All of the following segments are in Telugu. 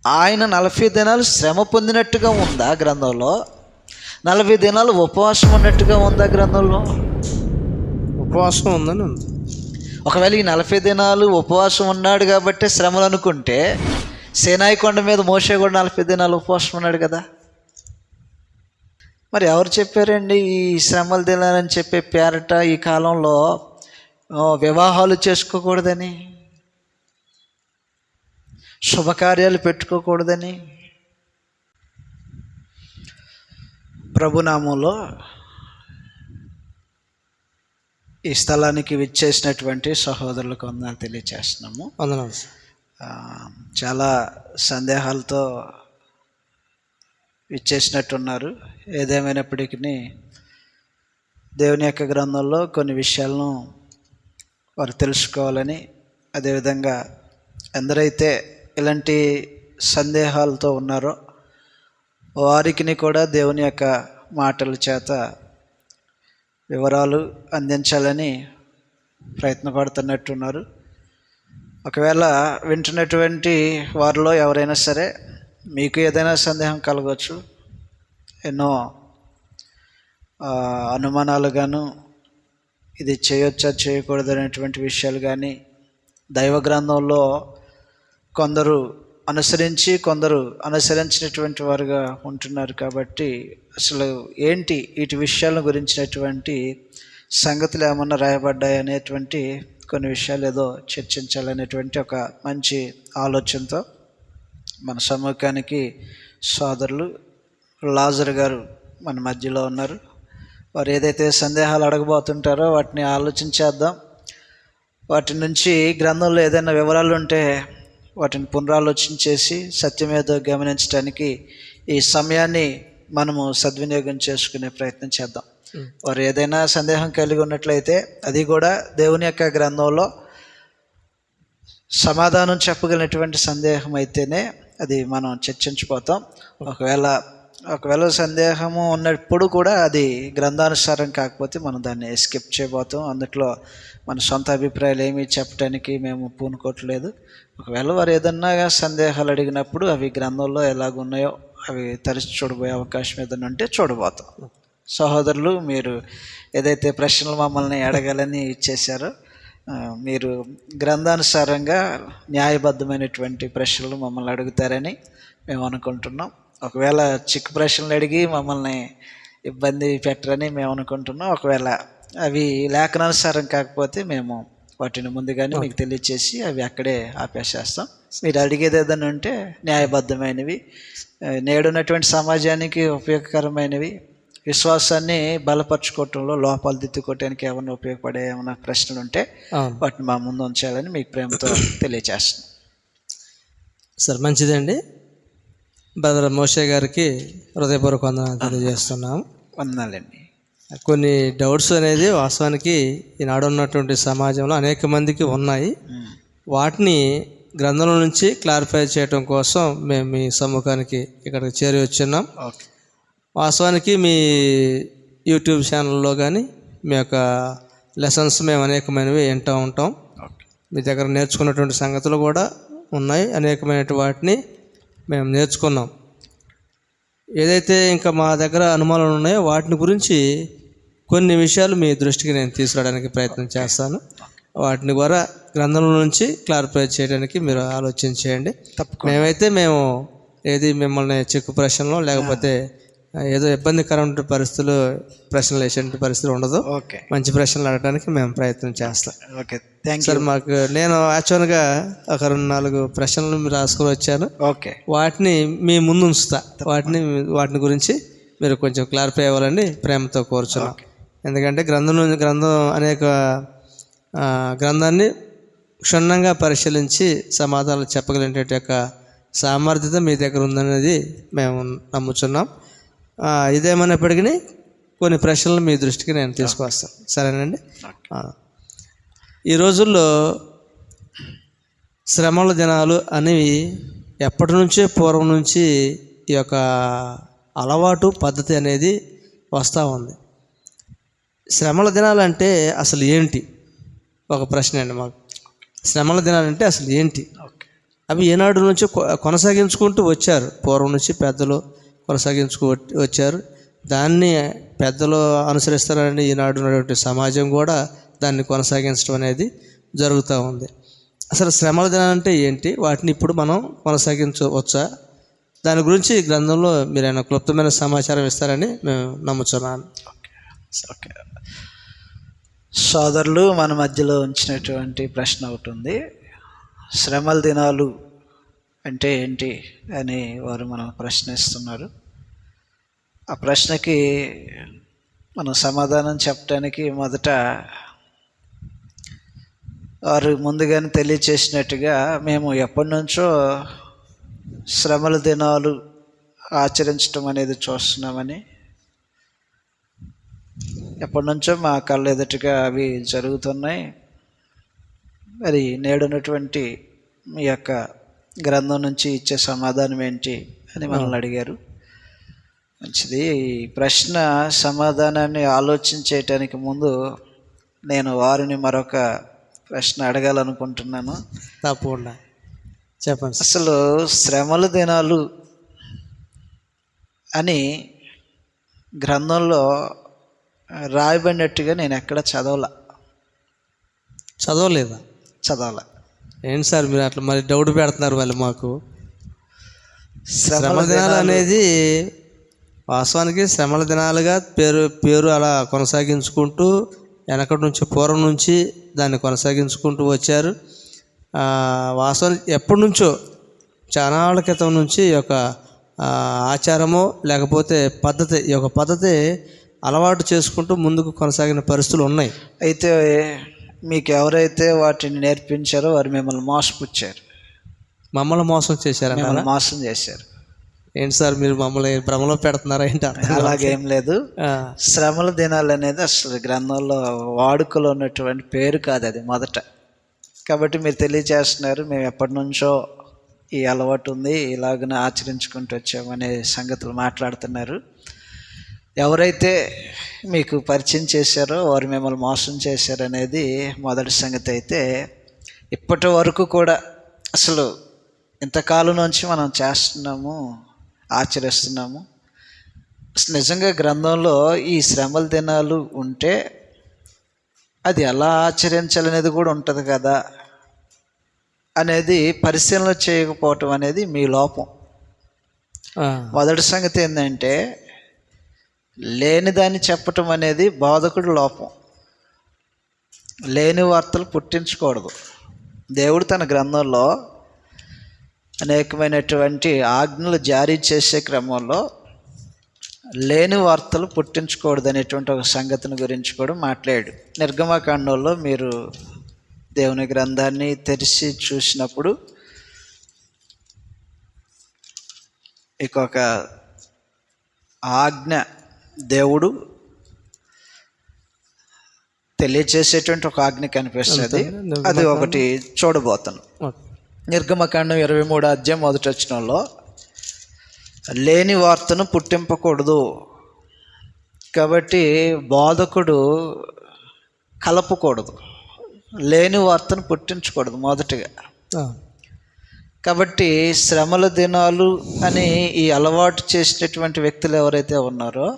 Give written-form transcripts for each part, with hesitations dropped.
ఆయన 40 దినాలు శ్రమ పొందినట్టుగా ఉందా గ్రంథంలో? 40 దినాలు ఉపవాసం ఉన్నట్టుగా ఉందా గ్రంథంలో? ఉపవాసం ఉందని ఉంది. ఒకవేళ ఈ 40 దినాలు ఉపవాసం ఉన్నాడు కాబట్టి శ్రమలు అనుకుంటే, సీనాయి కొండ మీద మోషే కూడా 40 దినాలు ఉపవాసం ఉన్నాడు కదా. మరి ఎవరు చెప్పారండి ఈ శ్రమల దినాలని చెప్పే పేరట ఈ కాలంలో వివాహాలు చేసుకోకూడదని, శుభకార్యాలు పెట్టుకోకూడదని? ప్రభునామంలో ఈ స్థలానికి విచ్చేసినటువంటి సహోదరులకు వందనాలు తెలియచేస్తున్నాము. వందనాలు. చాలా సందేహాలతో విచ్చేసినట్టున్నారు. ఏదేమైనప్పటికీ దేవుని యొక్క గ్రంథంలో కొన్ని విషయాలను వారు తెలుసుకోవాలని, అదేవిధంగా ఎందరైతే ఇలాంటి సందేహాలతో ఉన్నారో వారికి కూడా దేవుని యొక్క మాటల చేత వివరాలు అందించాలని ప్రయత్నపడుతున్నట్టున్నారు. ఒకవేళ వింటున్నటువంటి వారిలో ఎవరైనా సరే మీకు ఏదైనా సందేహం కలగవచ్చు, ఎన్నో అనుమానాలు గాను, ఇది చేయొచ్చా చేయకూడదు అనేటువంటి విషయాలు కానీ, దైవ గ్రంథంలో కొందరు అనుసరించి కొందరు అనుసరించినటువంటి వారుగా ఉంటున్నారు. కాబట్టి అసలు ఏంటి వీటి విషయాల గురించినటువంటి సంగతులు ఏమన్నా రాయబడ్డాయి అనేటువంటి కొన్ని విషయాలు ఏదో చర్చించాలనేటువంటి ఒక మంచి ఆలోచనతో మన సముఖానికి సోదరులు లాజర్ గారు మన మధ్యలో ఉన్నారు. వారు ఏదైతే సందేహాలు అడగబోతుంటారో వాటిని ఆలోచించేద్దాం. వాటి నుంచి గ్రంథంలో ఏదైనా వివరాలు ఉంటే వాటిని పునరాలోచన చేసి సత్యమేదో గమనించడానికి ఈ సమయాన్ని మనము సద్వినియోగం చేసుకునే ప్రయత్నం చేద్దాం. వారు ఏదైనా సందేహం కలిగి ఉన్నట్లయితే అది కూడా దేవుని యొక్క గ్రంథంలో సమాధానం చెప్పగలిగినటువంటి సందేహం అయితేనే అది మనం చర్చించిపోతాం. ఒకవేళ సందేహము ఉన్నప్పుడు కూడా అది గ్రంథానుసారం కాకపోతే మనం దాన్ని స్కిప్ చేయబోతాం. అందులో మన సొంత అభిప్రాయాలు ఏమీ చెప్పడానికి మేము పూనుకోవట్లేదు. ఒకవేళ వారు ఏదన్నా సందేహాలు అడిగినప్పుడు అవి గ్రంథంలో ఎలాగున్నాయో అవి తరచి చూడబోయే అవకాశం ఏదైనా ఉంటే చూడబోతాం. సహోదరులు, మీరు ఏదైతే ప్రశ్నలు మమ్మల్ని అడగాలని ఇచ్చేశారో మీరు గ్రంథానుసారంగా న్యాయబద్ధమైనటువంటి ప్రశ్నలు మమ్మల్ని అడుగుతారని మేము అనుకుంటున్నాం. ఒకవేళ చిక్కు ప్రశ్నలు అడిగి మమ్మల్ని ఇబ్బంది పెట్టరని మేము అనుకుంటున్నాం. ఒకవేళ అవి లేఖనానుసారం కాకపోతే మేము వాటిని ముందుగానే మీకు తెలియచేసి అవి అక్కడే ఆపేసేస్తాం. మీరు అడిగేది ఏదైనా ఉంటే న్యాయబద్ధమైనవి, నేడున్నటువంటి సమాజానికి ఉపయోగకరమైనవి, విశ్వాసాన్ని బలపరచుకోవటంలో లోపాలు దిద్దుకోవటానికి ఏమైనా ఉపయోగపడే ఏమైనా ప్రశ్నలు ఉంటే వాటిని మా ముందు ఉంచాలని మీకు ప్రేమతో తెలియచేస్తున్నాం. సార్, మంచిదండి. బ్రదర్ మోషే గారికి హృదయపూర్వక వందనాలు తెలియజేస్తున్నాము. వందనాలండి. కొన్ని డౌట్స్ అనేది వాస్తవానికి ఈనాడు ఉన్నటువంటి సమాజంలో అనేక మందికి ఉన్నాయి. వాటిని గ్రంథంలో నుంచి క్లారిఫై చేయడం కోసం మేము మీ సమ్ముఖానికి ఇక్కడికి చేరి వచ్చున్నాం. వాస్తవానికి మీ యూట్యూబ్ ఛానల్లో కానీ మీ యొక్క లెసన్స్ మేము అనేకమైనవి వింటూ ఉంటాం. మీ దగ్గర నేర్చుకున్నటువంటి సంగతులు కూడా ఉన్నాయి. అనేకమైన వాటిని మేము నేర్చుకున్నాం. ఏదైతే ఇంకా మా దగ్గర అనుమానాలు ఉన్నాయో వాటిని గురించి కొన్ని విషయాలు మీ దృష్టికి నేను తీసుకురావడానికి ప్రయత్నం చేస్తాను. వాటిని ద్వారా గ్రంథంలో నుంచి క్లారిఫై చేయడానికి మీరు ఆలోచన చేయండి. మేము ఏది మిమ్మల్ని చిక్కు ప్రశ్నలో లేకపోతే ఏదో ఇబ్బందికరమైన ప్రశ్నలు వేసే పరిస్థితులు ఉండదు. మంచి ప్రశ్నలు అడగడానికి మేము ప్రయత్నం చేస్తాం. సార్, నేను యాక్చువల్గా ఒక 2-4 ప్రశ్నలు రాసుకొని వచ్చాను. వాటిని మీ ముందు ఉంచుతా. వాటిని గురించి మీరు కొంచెం క్లారిఫై అవ్వాలని ప్రేమతో కోరుచున్నాం. ఎందుకంటే గ్రంథం అనేక గ్రంథాన్ని క్షుణ్ణంగా పరిశీలించి సమాధానాలు చెప్పగలిగే యొక్క సామర్థ్యత మీ దగ్గర ఉందనేది మేము నమ్ముచున్నాం. ఇదేమైనప్పటికీ కొన్ని ప్రశ్నలు మీ దృష్టికి నేను తీసుకొస్తాను. సరేనండి. ఈ రోజుల్లో శ్రమల దినాలు అనేవి ఎప్పటి నుంచో పూర్వం నుంచి ఈ యొక్క అలవాటు పద్ధతి అనేది వస్తూ ఉంది. శ్రమల దినాలంటే అసలు ఏంటి? ఒక ప్రశ్న అండి మాకు. శ్రమల దినాలంటే అసలు ఏంటి? అవి ఏనాడు నుంచి కొనసాగించుకుంటూ వచ్చారు. పూర్వం నుంచి పెద్దలు కొనసాగించుకు వచ్చారు. దాన్ని పెద్దలు అనుసరిస్తారని ఈనాడు ఉన్నటువంటి సమాజం కూడా దాన్ని కొనసాగించడం అనేది జరుగుతూ ఉంది. అసలు శ్రమల దినాలు అంటే ఏంటి, వాటిని ఇప్పుడు మనం కొనసాగించవచ్చా, దాని గురించి గ్రంథంలో మీరైనా క్లుప్తమైన సమాచారం ఇస్తారని మేము నమ్ముతున్నాను. ఓకే సోదరులు, మన మధ్యలో ఉంచినటువంటి ప్రశ్న ఒకటి ఉంది. శ్రమల దినాలు అంటే ఏంటి అని వారు మనం ప్రశ్నిస్తున్నారు. ఆ ప్రశ్నకి మనం సమాధానం చెప్పడానికి మొదట వారు ముందుగానే తెలియచేసినట్టుగా మేము ఎప్పటి నుంచో శ్రమల దినాలు ఆచరించడం అనేది చూస్తున్నామని, ఎప్పటి నుంచో మా కళ్ళ ఎదుటిగా అవి జరుగుతున్నాయి. మరి నేడున్నటువంటి మీ యొక్క గ్రంథం నుంచి ఇచ్చే సమాధానం ఏంటి అని మనల్ని అడిగారు. మంచిది. ఈ ప్రశ్న సమాధానాన్ని ఆలోచించేయటానికి ముందు నేను వారిని మరొక ప్రశ్న అడగాలనుకుంటున్నాను. తప్పకుండా చెప్పండి. అసలు శ్రమల దినాలు అని గ్రంథంలో రాయబడినట్టుగా నేను ఎక్కడ చదవలేదా? ఏంటి సార్ మీరు అట్లా మరి డౌట్ పెడుతున్నారు మళ్ళీ మాకు. శ్రమల దినాలు అనేది వాస్తవానికి శ్రమల దినాలుగా పేరు అలా కొనసాగించుకుంటూ వెనకటి నుంచి పూర్వం నుంచి దాన్ని కొనసాగించుకుంటూ వచ్చారు. వాస్తవానికి ఎప్పటి నుంచో చాలా క్రితం నుంచి ఈ యొక్క ఆచారమో లేకపోతే పద్ధతి, ఈ యొక్క పద్ధతి అలవాటు చేసుకుంటూ ముందుకు కొనసాగిన పరిస్థితులు ఉన్నాయి. అయితే మీకు ఎవరైతే వాటిని నేర్పించారో వారు మిమ్మల్ని మోసపుచ్చారు. మమ్మల్ని మోసం చేశారు, మోసం చేశారు. ఏంటి సార్ మీరు మమ్మల్ని భ్రమలో పెడుతున్నారా ఏంటి? అలాగేం లేదు. శ్రమల దినాలు అనేది అసలు గ్రంథంలో వాడుకలో ఉన్నటువంటి పేరు కాదు అది మొదట. కాబట్టి మీరు తెలియజేస్తున్నారు మేము ఎప్పటి నుంచో ఈ అలవాటు ఉంది, ఇలాగనే ఆచరించుకుంటూ వచ్చామనే సంగతులు మాట్లాడుతున్నారు. ఎవరైతే మీకు పరిచయం చేశారో వారు మిమ్మల్ని మోసం చేశారనేది మొదటి సంగతి. అయితే ఇప్పటి వరకు కూడా అసలు ఇంతకాలం నుంచి మనం చేస్తున్నాము, ఆచరిస్తున్నాము. నిజంగా గ్రంథంలో ఈ శ్రమల దినాలు ఉంటే అది ఎలా ఆచరించాలనేది కూడా ఉంటుంది కదా అనేది పరిశీలన చేయకపోవటం అనేది మీ లోపం. మొదటి సంగతి ఏంటంటే లేని దాన్ని చెప్పటం అనేది బోధకుడి లోపం. లేని వార్తలు పుట్టించకూడదు. దేవుడు తన గ్రంథంలో అనేకమైనటువంటి ఆజ్ఞలు జారీ చేసే క్రమంలో లేని వార్తలు పుట్టించకూడదు అనేటువంటి ఒక సంగతిని గురించి కూడా మాట్లాడాడు. నిర్గమకాండంలో మీరు దేవుని గ్రంథాన్ని తెరిచి చూసినప్పుడు ఇంకొక ఆజ్ఞ దేవుడు తెలియచేసేటువంటి ఒక ఆజ్ఞ కనిపిస్తుంది. అది ఒకటి చూడబోతాను. నిర్గమకాండం 23వ అధ్యాయం 1వ వచనంలో లేని వార్తను పుట్టింపకూడదు. కాబట్టి బోధకుడు కలపకూడదు, లేని వార్తను పుట్టించకూడదు మొదటిగా. కాబట్టి శ్రమల దినాలు అని ఈ అలవాటు చేసినటువంటి వ్యక్తులు ఎవరైతే ఉన్నారో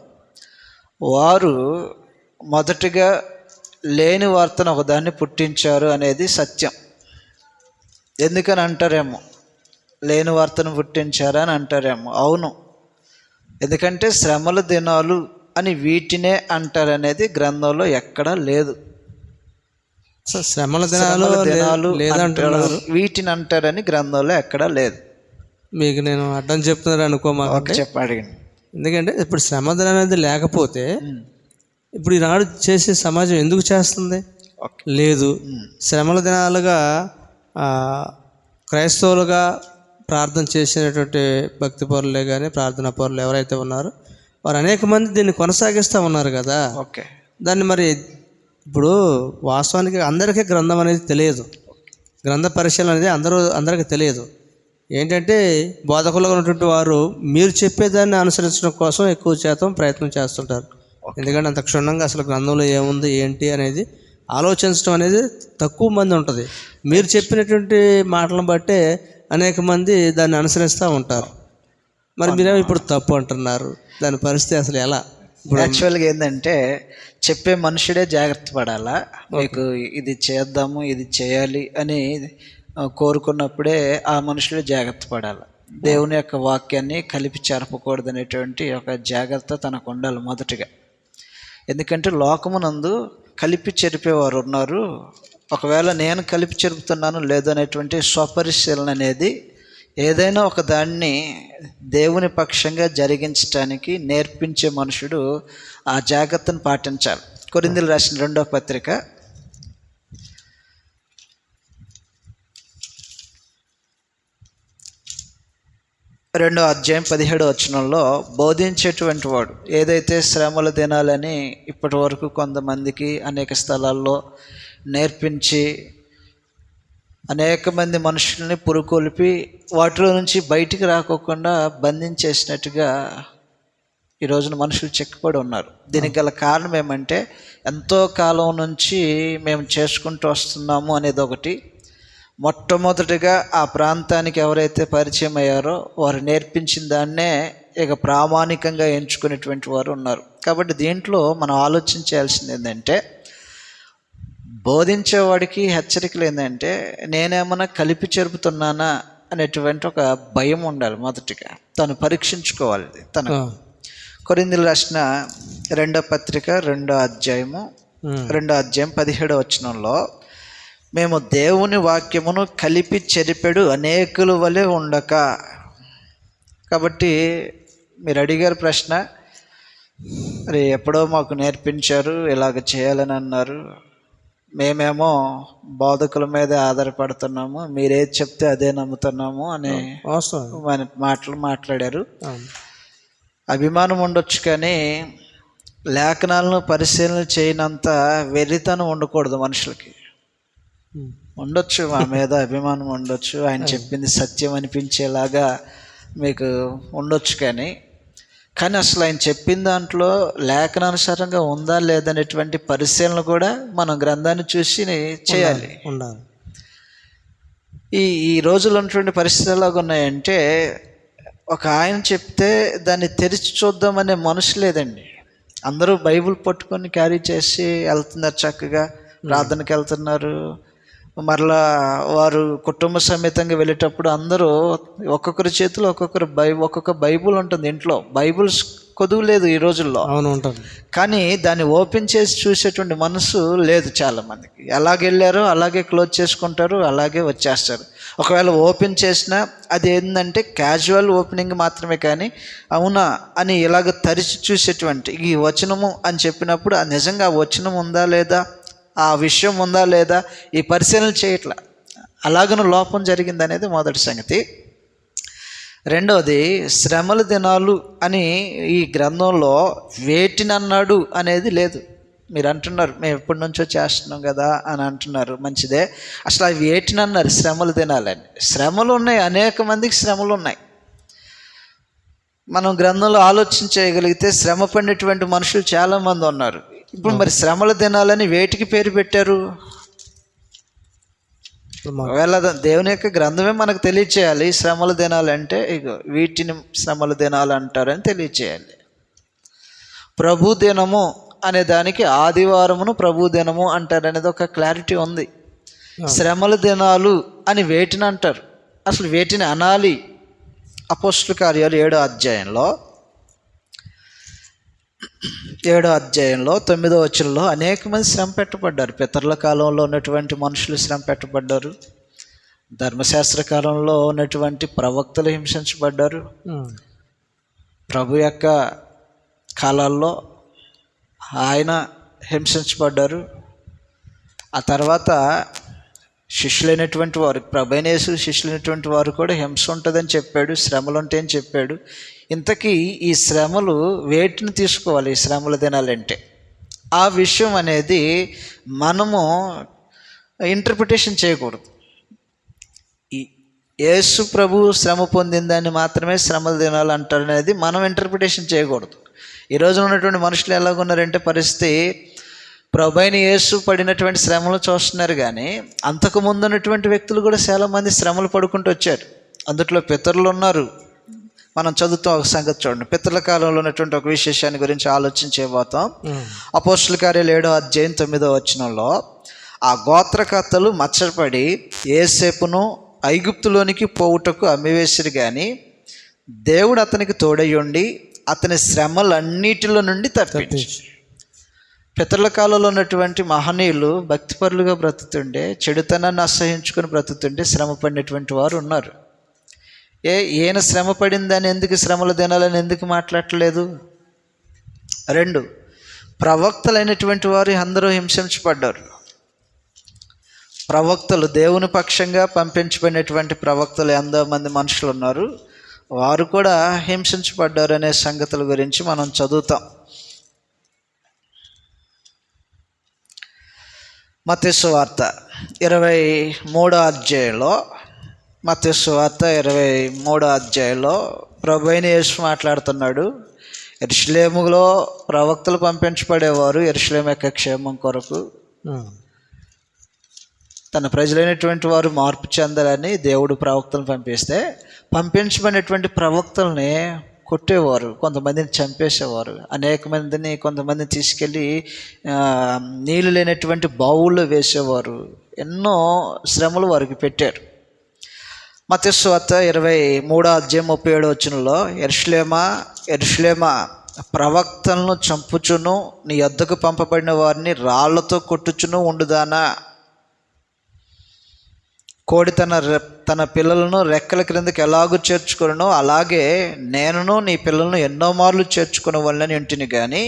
వారు మొదటిగా లేని వార్తను ఒకదాన్ని పుట్టించారు అనేది సత్యం. ఎందుకని అంటారేమో, లేని వార్తను పుట్టించారా అని అంటారేమో. అవును, ఎందుకంటే శ్రమల దినాలు అని వీటినే అంటారనేది గ్రంథంలో ఎక్కడా లేదు. శ్రమల దినాలు లేదంటున్నారు, వీటిని అంటారని గ్రంథంలో ఎక్కడా లేదు. మీకు నేను అడ్డం చెప్తున్నారు అనుకోమా? చెప్పండి. ఎందుకంటే ఇప్పుడు శ్రమ దినం అనేది లేకపోతే ఇప్పుడు ఈనాడు చేసే సమాజం ఎందుకు చేస్తుంది? లేదు. శ్రమల దినాలుగా క్రైస్తవులుగా ప్రార్థన చేసినటువంటి భక్తి పరులే కానీ ప్రార్థనా పరులు ఎవరైతే ఉన్నారో వారు అనేక మంది దీన్ని కొనసాగిస్తూ ఉన్నారు కదా. ఓకే, దాన్ని మరి ఇప్పుడు వాస్తవానికి అందరికీ గ్రంథం అనేది తెలియదు, గ్రంథ పరిశీలన అనేది అందరికీ తెలియదు. ఏంటంటే బోధకులుగా ఉన్నటువంటి వారు మీరు చెప్పేదాన్ని అనుసరించడం కోసం ఎక్కువ శాతం ప్రయత్నం చేస్తుంటారు. ఎందుకంటే అంత క్షుణ్ణంగా అసలు గ్రంథంలో ఏముంది ఏంటి అనేది ఆలోచించడం అనేది తక్కువ మంది ఉంటుంది. మీరు చెప్పినటువంటి మాటలను బట్టే అనేక మంది దాన్ని అనుసరిస్తూ ఉంటారు. మరి మీరేమో ఇప్పుడు తప్పు అంటున్నారు, దాని పరిస్థితి అసలు ఎలా? యాక్చువల్గా ఏంటంటే చెప్పే మనుషుడే జాగ్రత్త పడాలా. మీకు ఇది చేద్దాము, ఇది చేయాలి అని కోరుకున్నప్పుడే ఆ మనుషుడే జాగ్రత్త పడాలి. దేవుని యొక్క వాక్యాన్ని కలిపి చెరపకూడదు అనేటువంటి ఒక జాగ్రత్త తనకు ఉండాలి మొదటిగా. ఎందుకంటే లోకమునందు కలిపి చెరిపేవారు ఉన్నారు. ఒకవేళ నేను కలిపి చెరుపుతున్నాను లేదనేటువంటి స్వపరిశీలన అనేది ఏదైనా ఒక దాన్ని దేవుని పక్షంగా జరిగించడానికి నేర్పించే మనుషుడు ఆ జాగ్రత్తను పాటించాలి. కొరింథీయులు రాసిన 2వ పత్రిక 2వ అధ్యాయం 17వ వచనంలో బోధించేటువంటి వాడు ఏదైతే శ్రమల దినాలని ఇప్పటి వరకు కొంతమందికి అనేక స్థలాల్లో నేర్పించి అనేక మంది మనుషుల్ని పురుకొల్పి వాటిలో నుంచి బయటికి రాకోకుండా బంధించేసినట్టుగా ఈ రోజున మనుషులు చిక్కుపడి ఉన్నారు. దీనికి గల కారణం ఏమంటే ఎంతో కాలం నుంచి మేము చేసుకుంటూ వస్తున్నాము అనేది ఒకటి. మొట్టమొదటిగా ఆ ప్రాంతానికి ఎవరైతే పరిచయం అయ్యారో వారు నేర్పించిన దాన్నే ఇక ప్రామాణికంగా ఎంచుకునేటువంటి వారు ఉన్నారు. కాబట్టి దీంట్లో మనం ఆలోచించాల్సింది ఏంటంటే బోధించేవాడికి హెచ్చరికలు ఏంటంటే నేనేమన్నా కలిపి చెరుపుతున్నానా అనేటువంటి ఒక భయం ఉండాలి. మొదటిగా తను పరీక్షించుకోవాలి. తను కొరింథీయులు రాసిన 2వ పత్రిక 2వ అధ్యాయం 17వ వచనంలో మేము దేవుని వాక్యమును కలిపి చెరిపెడు అనేకుల వలె ఉండక. కాబట్టి మీరు అడిగారు ప్రశ్న, మరి ఎప్పుడో మాకు నేర్పించారు, ఇలాగ చేయాలని అన్నారు, మేమేమో బోధకుల మీదే ఆధారపడుతున్నాము, మీరేది చెప్తే అదే నమ్ముతున్నాము అనే మాటలు మాట్లాడారు. అభిమానం ఉండొచ్చు కానీ లేఖనాలను పరిశీలన చేయనంత వెర్రితనం ఉండకూడదు. మనుషులకి ఉండొచ్చు, మా మీద అభిమానం ఉండొచ్చు, ఆయన చెప్పింది సత్యం అనిపించేలాగా మీకు ఉండొచ్చు, కానీ అసలు ఆయన చెప్పిన దాంట్లో లేఖనానుసారంగా ఉందా లేదనేటువంటి పరిశీలన కూడా మనం గ్రంథాన్ని చూసి చేయాలి. ఈ రోజుల్లో ఉన్నటువంటి పరిస్థితులు ఎలాగ ఉన్నాయంటే ఒక ఆయన చెప్తే దాన్ని తెరిచి చూద్దామనే మనుషు లేదండి. అందరూ బైబిల్ పట్టుకొని క్యారీ చేసి వెళ్తున్నారు, చక్కగా ప్రార్థనకి వెళ్తున్నారు. మరలా వారు కుటుంబ సమేతంగా వెళ్ళేటప్పుడు అందరూ ఒక్కొక్కరి చేతిలో ఒక్కొక్క బైబుల్ ఉంటుంది ఇంట్లో. బైబుల్స్ కొదువు లేదు ఈ రోజుల్లో, కానీ దాన్ని ఓపెన్ చేసి చూసేటువంటి మనసు లేదు చాలామందికి. ఎలాగెళ్ళారో అలాగే క్లోజ్ చేసుకుంటారు, అలాగే వచ్చేస్తారు. ఒకవేళ ఓపెన్ చేసినా అది ఏంటంటే క్యాజువల్ ఓపెనింగ్ మాత్రమే, కానీ అవునా అని ఇలాగ తరిచి చూసేటువంటి ఈ వచనము అని చెప్పినప్పుడు ఆ నిజంగా ఆ వచనం ఉందా లేదా, ఆ విషయం ఉందా లేదా, ఈ పరిశీలన చేయట్లా. అలాగను లోపం జరిగింది అనేది మొదటి సంగతి. రెండవది శ్రమల దినాలు అని ఈ గ్రంథంలో వేటిని అన్నాడు అనేది లేదు. మీరు అంటున్నారు మేము ఎప్పటి నుంచో చేస్తున్నాం కదా అని అంటున్నారు, మంచిదే. అసలు అవి వేటిని అన్నారు శ్రమల దినాలని? శ్రమలు ఉన్నాయి, అనేక మందికి శ్రమలు ఉన్నాయి. మనం గ్రంథంలో ఆలోచించగలిగితే శ్రమ పడినటువంటి మనుషులు చాలామంది ఉన్నారు. ఇప్పుడు మరి శ్రమల దినాలని వేటికి పేరు పెట్టారు? ఒకవేళ దేవుని యొక్క గ్రంథమే మనకు తెలియచేయాలి శ్రమల దినాలు అంటే ఇగో వీటిని శ్రమల దినాలు అంటారని తెలియచేయాలి. ప్రభు దినము అనే దానికి ఆదివారమును ప్రభు దినము అంటారనేది ఒక క్లారిటీ ఉంది. శ్రమల దినాలు అని వేటిని అంటారు? అసలు వేటిని అనాలి? అపోస్తలుల కార్యాలు 7వ అధ్యాయంలో 9వ వచనంలో అనేక మంది శ్రమ పెట్టబడ్డారు. పితరుల కాలంలో ఉన్నటువంటి మనుషులు శ్రమ పెట్టబడ్డారు. ధర్మశాస్త్ర కాలంలో ఉన్నటువంటి ప్రవక్తలు హింసించబడ్డారు. ప్రభు యొక్క కాలాల్లో ఆయన హింసించబడ్డారు. ఆ తర్వాత శిష్యులైనటువంటి వారు, ప్రభువైన యేసు శిష్యులైనటువంటి వారు కూడా హింస ఉంటుందని చెప్పాడు, శ్రమలు ఉంటాయని చెప్పాడు. ఇంతకీ ఈ శ్రమలు వేటిని తీసుకోవాలి? ఈ శ్రమల దినాలంటే ఆ విషయం అనేది మనము ఇంటర్ప్రిటేషన్ చేయకూడదు. యేసు ప్రభు శ్రమ పొందిందని మాత్రమే శ్రమల దినాలు అంటారు అనేది మనం ఇంటర్ప్రిటేషన్ చేయకూడదు. ఈరోజు ఉన్నటువంటి మనుషులు ఎలాగున్నారంటే పరిస్థితి, ప్రభువైన యేసు పడినటువంటి శ్రమలు చూస్తున్నారు, కానీ అంతకుముందు ఉన్నటువంటి వ్యక్తులు కూడా చాలామంది శ్రమలు పడుకుంటూ వచ్చారు. అందుట్లో పితరులు ఉన్నారు. మనం చదువుతాం ఒక సంగతి చూడండి. పితరుల కాలంలో ఉన్నటువంటి ఒక విశేషాన్ని గురించి ఆలోచించేపోతాం. అపోస్తుల కార్యాలు 7వ అధ్యాయం 9వ వచనంలో ఆ గోత్రకర్తలు మచ్చపడి యోసేపును ఐగుప్తులోనికి పోవుటకు అమ్మివేసిరు, కానీ దేవుడు అతనికి తోడయ్యుండి అతని శ్రమలన్నిటిలో నుండి తప్పించి. పితరుల కాలంలో ఉన్నటువంటి మహనీయులు భక్తిపరులుగా బ్రతుకుతుండే, చెడుతనాన్ని అసహించుకొని బ్రతుకుతుండే శ్రమ పడినటువంటి వారు ఉన్నారు. ఈయన శ్రమ పడిందని ఎందుకు, శ్రమలు తినాలని ఎందుకు మాట్లాడలేదు? 2, ప్రవక్తలైనటువంటి వారు అందరూ హింసించబడ్డారు. ప్రవక్తలు, దేవుని పక్షంగా పంపించబడినటువంటి ప్రవక్తలు 80 మంది మనుషులు ఉన్నారు. వారు కూడా హింసించబడ్డారు అనే సంగతుల గురించి మనం చదువుతాం. మత్తయి సువార్త 23వ అధ్యాయంలో, మత్తయి సువార్త 23వ అధ్యాయంలో ప్రభువైన యేసు మాట్లాడుతున్నాడు. యెరూషలేములో ప్రవక్తలు పంపించబడేవారు యెరూషలేము యొక్క క్షేమం కొరకు, తన ప్రజలైనటువంటి వారు మార్పు చెందాలని దేవుడు ప్రవక్తలను పంపిస్తే, పంపించబడినటువంటి ప్రవక్తల్ని కొట్టేవారు, కొంతమందిని చంపేసేవారు, అనేక మందిని, కొంతమందిని తీసుకెళ్ళి నీళ్ళు లేనటువంటి బావుల్లో వేసేవారు. ఎన్నో శ్రమలు వారికి పెట్టారు. మత్తయి సువార్త 23వ అధ్యాయం 37వ వచనంలో, యెరూషలేమా యెరూషలేమా, ప్రవక్తలను చంపుచును నీ యొద్దకు పంపబడిన వారిని రాళ్లతో కొట్టుచును ఉండుదానా, కోడి తన పిల్లలను రెక్కల క్రిందకి ఎలాగూ చేర్చుకొనునో అలాగే నేనును నీ పిల్లలను ఎన్నో మార్లు చేర్చుకునే వాళ్ళని ఇంటిని, కానీ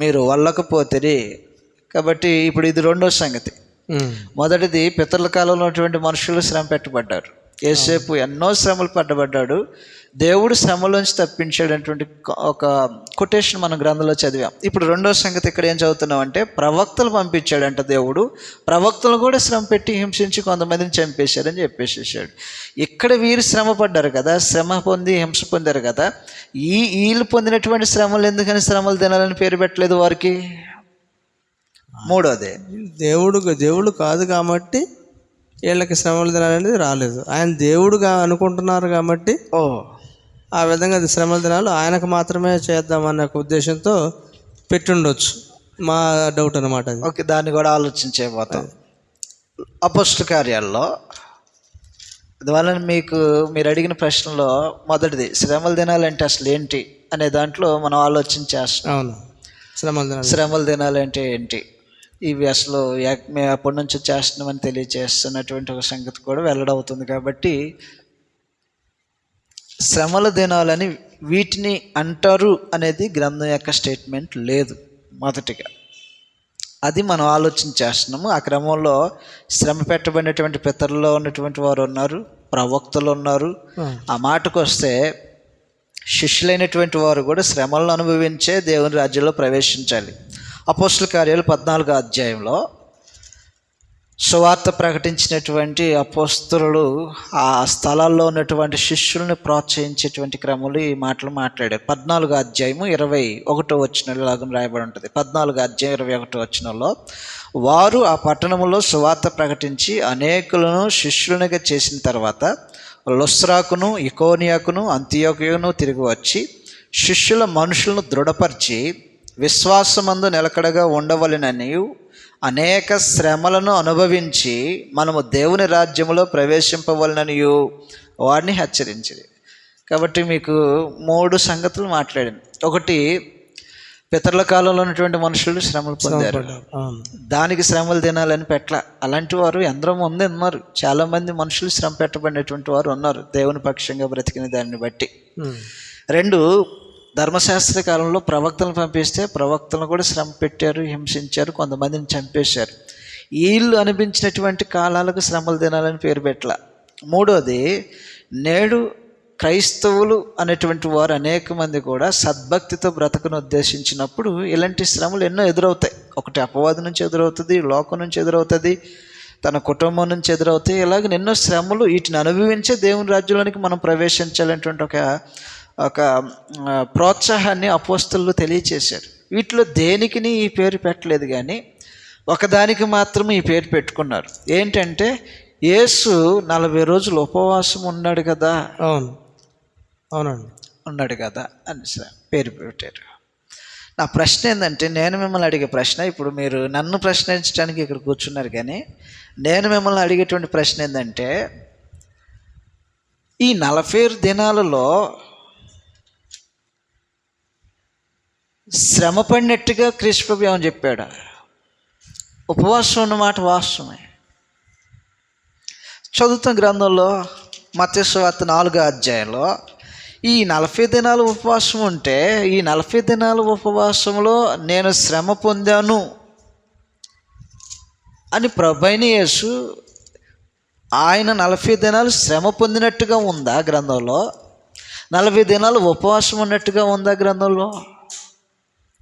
మీరు వల్లకపోతిరి. కాబట్టి ఇప్పుడు ఇది 2వ సంగతి. మొదటిది, పితరుల కాలంలో ఉన్నటువంటి మనుషులు శ్రమ పెట్టబడ్డారు. యోసేపు ఎన్నో శ్రమలు పడ్డబడ్డాడు, దేవుడు శ్రమలోంచి తప్పించాడు అనేటువంటి ఒక కొటేషన్ మనం గ్రంథంలో చదివాం. ఇప్పుడు 2వ సంగతి ఇక్కడ ఏం చదువుతున్నాం అంటే, ప్రవక్తలు పంపించాడంట దేవుడు. ప్రవక్తలు కూడా శ్రమ పెట్టి హింసించి కొంతమందిని చంపేశారని చెప్పేసేసాడు. ఇక్కడ వీరు శ్రమ పడ్డారు కదా, శ్రమ పొంది హింస పొందారు కదా, వీళ్ళు పొందినటువంటి శ్రమలు ఎందుకని శ్రమలు తినాలని పేరు పెట్టలేదు వారికి? 3వది, దేవుడు కాదు కాబట్టి వీళ్ళకి శ్రమలు తినాలనేది రాలేదు. ఆయన దేవుడుగా అనుకుంటున్నారు కాబట్టి ఆ విధంగా అది శ్రమల దినాలు ఆయనకు మాత్రమే చేద్దామనే ఒక ఉద్దేశంతో పెట్టుండొచ్చు, మా డౌట్ అనమాట అది. ఓకే, దాన్ని కూడా ఆలోచించేపోతాం. అపోస్తల కార్యాల్లో అందువల్ల మీరు అడిగిన ప్రశ్నలో మొదటిది, శ్రమల దినాలంటే అసలు ఏంటి అనే దాంట్లో మనం ఆలోచించేస్తాం. అవును, శ్రమల దినాలంటే ఏంటి, ఇవి అసలు మేము అప్పటి నుంచి చేస్తున్నామని తెలియజేస్తున్నటువంటి ఒక సంగతి కూడా వెల్లడవుతుంది. కాబట్టి శ్రమల దినాలని వీటిని అంటారు అనేది గ్రంథం యొక్క స్టేట్మెంట్ లేదు. మొదటిగా అది మనం ఆలోచించేస్తున్నాము. ఆ క్రమంలో శ్రమ పెట్టబడినటువంటి పితరుల్లో ఉన్నటువంటి వారు ఉన్నారు, ప్రవక్తలు ఉన్నారు. ఆ మాటకు వస్తే శిష్యులైనటువంటి వారు కూడా శ్రమలను అనుభవించే దేవుని రాజ్యంలో ప్రవేశించాలి. అపోస్తల కార్యాలు 14వ అధ్యాయంలో సువార్త ప్రకటించినటువంటి అపోస్తలులు ఆ స్థలాల్లో ఉన్నటువంటి శిష్యుల్ని ప్రోత్సహించేటువంటి క్రమంలో ఈ మాటలు మాట్లాడారు. 14వ అధ్యాయము 21వ వచనంలో లాగా రాయబడి ఉంటుంది. 14వ అధ్యాయం 21వ వచనంలో, వారు ఆ పట్టణంలో సువార్త ప్రకటించి అనేకులను శిష్యులనిగా చేసిన తర్వాత లుస్త్రాకును ఇకోనియాకును అంతియోకును తిరిగి వచ్చి శిష్యుల మనుషులను దృఢపరిచి విశ్వాసమందు నిలకడగా ఉండవలెనని అనేక శ్రమలను అనుభవించి మనము దేవుని రాజ్యములో ప్రవేశింపవలనని వారిని హెచ్చరించింది. కాబట్టి మీకు 3 సంగతులు మాట్లాడింది. ఒకటి, పితరుల కాలంలో ఉన్నటువంటి మనుషులు శ్రమలు పొందారు, దానికి శ్రమలు తినాలని పెట్టల. అలాంటి వారు ఎందరో మంది ఉన్నారు, చాలామంది మనుషులు శ్రమ పెట్టబడినటువంటి వారు ఉన్నారు దేవుని పక్షంగా బ్రతికిన దాన్ని బట్టి. 2, ధర్మశాస్త్ర కాలంలో ప్రవక్తలను పంపిస్తే ప్రవక్తలను కూడా శ్రమ పెట్టారు, హింసించారు, కొంతమందిని చంపేశారు. వీళ్ళు అనిపించినటువంటి కాలాలకు శ్రమలు తినాలని పేరు పెట్టల. 3వది, నేడు క్రైస్తవులు అనేటువంటి వారు అనేక మంది కూడా సద్భక్తితో బ్రతకను ఉద్దేశించినప్పుడు ఇలాంటి శ్రమలు ఎన్నో ఎదురవుతాయి. ఒకటి అపవాది నుంచి ఎదురవుతుంది, లోకం నుంచి ఎదురవుతుంది, తన కుటుంబం నుంచి ఎదురవుతాయి. ఇలాగ ఎన్నో శ్రమలు, వీటిని అనుభవించే దేవుని రాజ్యంలోనికి మనం ప్రవేశించాలనేటువంటి ఒక ప్రోత్సాహాన్ని అపోస్తలులు తెలియచేశారు. వీటిలో దేనికిని ఈ పేరు పెట్టలేదు, కానీ ఒకదానికి మాత్రం ఈ పేరు పెట్టుకున్నారు. ఏంటంటే యేసు 40 రోజులు ఉపవాసం ఉన్నాడు కదా, అవునండి, ఉన్నాడు కదా అని పేరు పెట్టారు. నా ప్రశ్న ఏంటంటే, నేను మిమ్మల్ని అడిగే ప్రశ్న, ఇప్పుడు మీరు నన్ను ప్రశ్నించడానికి ఇక్కడ కూర్చున్నారు, కానీ నేను మిమ్మల్ని అడిగేటువంటి ప్రశ్న ఏంటంటే, ఈ 40 దినాలలో శ్రమ పడినట్టుగా క్రీస్తు ప్రభు ఏమని చెప్పాడు? ఉపవాసం ఉన్నమాట వాస్తవమే. చదువుతున్న గ్రంథంలో మత్తయి సువార్త 4వ అధ్యాయంలో ఈ 40 దినాలు ఉపవాసం ఉంటే, ఈ 40 దినాల ఉపవాసంలో నేను శ్రమ పొందాను అని ప్రభువైన యేసు ఆయన 40 దినాలు శ్రమ పొందినట్టుగా ఉందా గ్రంథంలో? 40 దినాలు ఉపవాసం ఉన్నట్టుగా ఉందా గ్రంథంలో?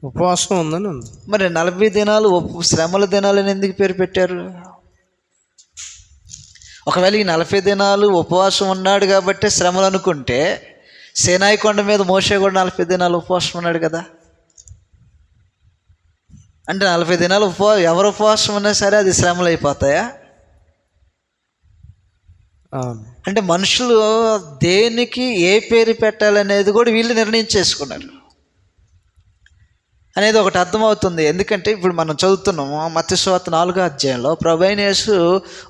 ఉపవాసం ఉందని ఉంది. మరి 40 దినాలు శ్రమల దినాలని ఎందుకు పేరు పెట్టారు? ఒకవేళ ఈ 40 దినాలు ఉపవాసం ఉన్నాడు కాబట్టి శ్రమలు అనుకుంటే, సీనాయి కొండ మీద మోషే కూడా 40 దినాలు ఉపవాసం ఉన్నాడు కదా. అంటే 40 దినాలు ఎవరు ఉపవాసం ఉన్నా సరే అది శ్రమలు అయిపోతాయా? అంటే మనుషులు దేనికి ఏ పేరు పెట్టాలనేది కూడా వీళ్ళు నిర్ణయించేసుకున్నారు అనేది ఒకటి అర్థమవుతుంది. ఎందుకంటే ఇప్పుడు మనం చదువుతున్నాము మత్తయి సువార్త 4వ అధ్యాయంలో ప్రభువైన యేసు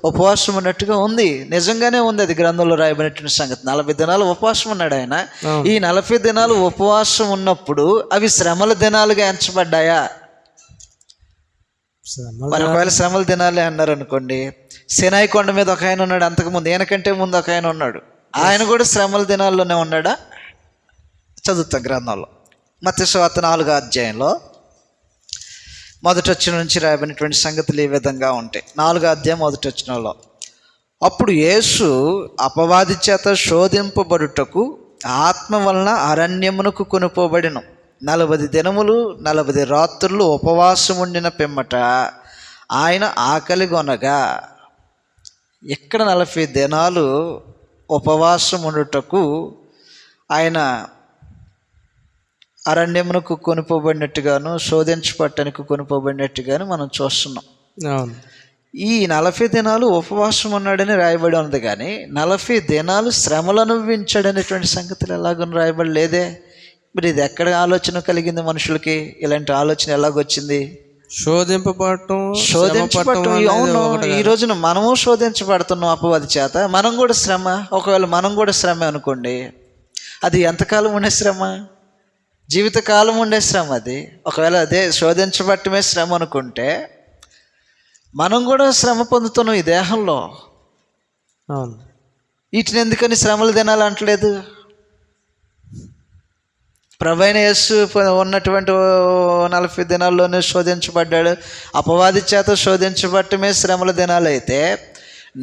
ఉపవాసం ఉన్నట్టుగా ఉంది, నిజంగానే ఉంది, అది గ్రంథంలో రాయబడినటువంటి సంగతి. 40 దినాలు ఉపవాసం ఉన్నాడు ఆయన. ఈ 40 దినాలు ఉపవాసం ఉన్నప్పుడు అవి శ్రమల దినాలుగా ఎంచబడ్డాయా? మరి ఒకవేళ శ్రమల దినాలే అన్నారు అనుకోండి, సీనాయి కొండ మీద ఒక ఆయన ఉన్నాడు, అంతకుముందు ఈయనకంటే ముందు ఒక ఆయన ఉన్నాడు, ఆయన కూడా శ్రమల దినాల్లోనే ఉన్నాడా? చదువుతాం గ్రంథంలో మత్తయి సువార్త 4వ అధ్యాయంలో మొదటి వచనం నుంచి రాయబడినటువంటి సంగతులు ఈ విధంగా ఉంటాయి. 4వ అధ్యాయం మొదటి వచనంలో, అప్పుడు యేసు అపవాది చేత శోధింపబడుటకు ఆత్మ వలన అరణ్యమునకు కొనుపోబడిను. 40 దినములు 40 రాత్రులు ఉపవాసం ఉండిన పిమ్మట ఆయన ఆకలి కొనగా. ఇక్కడ 40 దినాలు ఉపవాసం ఉండుటకు ఆయన అరణ్యమునకు కొనుపోబడినట్టుగాను, శోధించబట్టడానికి కొనుపోబడినట్టుగాను మనం చూస్తున్నాం. ఈ 40 దినాలు ఉపవాసం ఉన్నాడని రాయబడి ఉంది, కానీ 40 దినాలు శ్రమలు అనుభవించాడనేటువంటి సంగతులు ఎలాగని రాయబడి లేదే. మరి ఇది ఎక్కడ ఆలోచన కలిగింది మనుషులకి? ఇలాంటి ఆలోచన ఎలాగొచ్చింది? శోధించబడటం. అవును, ఈ రోజున మనము శోధించబడుతున్నాం అపవాది చేత. మనం కూడా శ్రమ. ఒకవేళ మనం కూడా శ్రమ అనుకోండి, అది ఎంతకాలం ఉండే శ్రమ? జీవితకాలం ఉండే శ్రమ అది. ఒకవేళ అదే శోధించబట్టమే శ్రమ అనుకుంటే, మనం కూడా శ్రమ పొందుతున్నాం ఈ దేహంలో. వీటిని ఎందుకని శ్రమలు తినాలి అంటలేదు? ప్రభువైన యేసు ఉన్నటువంటి 40 దినాల్లోనే శోధించబడ్డాడు. అపవాది చేత శోధించబట్టమే శ్రమల దినాలైతే,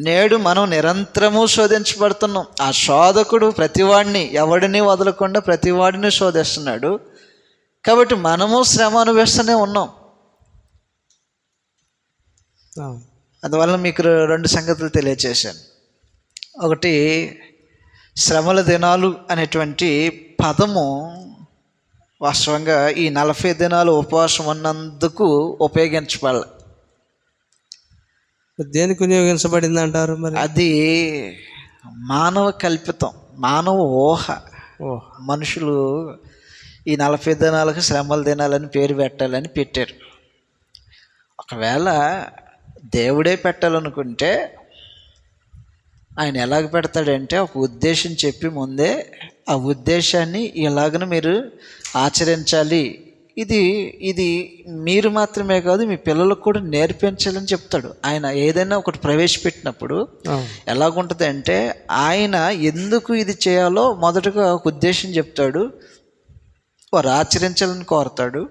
నేడు మనం నిరంతరము శోధించబడుతున్నాం. ఆ శోధకుడు ప్రతివాడిని, ఎవడిని వదలకుండా ప్రతివాడిని శోధిస్తున్నాడు. కాబట్టి మనము శ్రమ అనుభవిస్తూనే ఉన్నాం. అందువల్ల మీకు 2 సంగతులు తెలియచేశాను. ఒకటి, శ్రమల దినాలు అనేటువంటి పదము వాస్తవంగా ఈ 40 దినాలు ఉపవాసం ఉన్నందుకు ఉపయోగించబడాలి. దేనికి వినియోగించబడింది అంటారు? మరి అది మానవ కల్పితం, మానవ ఊహ. మనుషులు ఈ 40 దినాలకు శ్రమల దినాలని పేరు పెట్టాలని పెట్టారు. ఒకవేళ దేవుడే పెట్టాలనుకుంటే ఆయన ఎలాగ పెడతాడంటే, ఒక ఉద్దేశం చెప్పి ముందే ఆ ఉద్దేశాన్ని ఇలాగను మీరు ఆచరించాలి, ఇది మీరు మాత్రమే కాదు మీ పిల్లలకు కూడా నేర్పించాలని చెప్తాడు. ఆయన ఏదైనా ఒకటి ప్రవేశపెట్టినప్పుడు ఎలాగుంటుంది అంటే, ఆయన ఎందుకు ఇది చేయాలో మొదటగా ఒక ఉద్దేశం చెప్తాడు, వారు ఆచరించాలని కోరతాడు.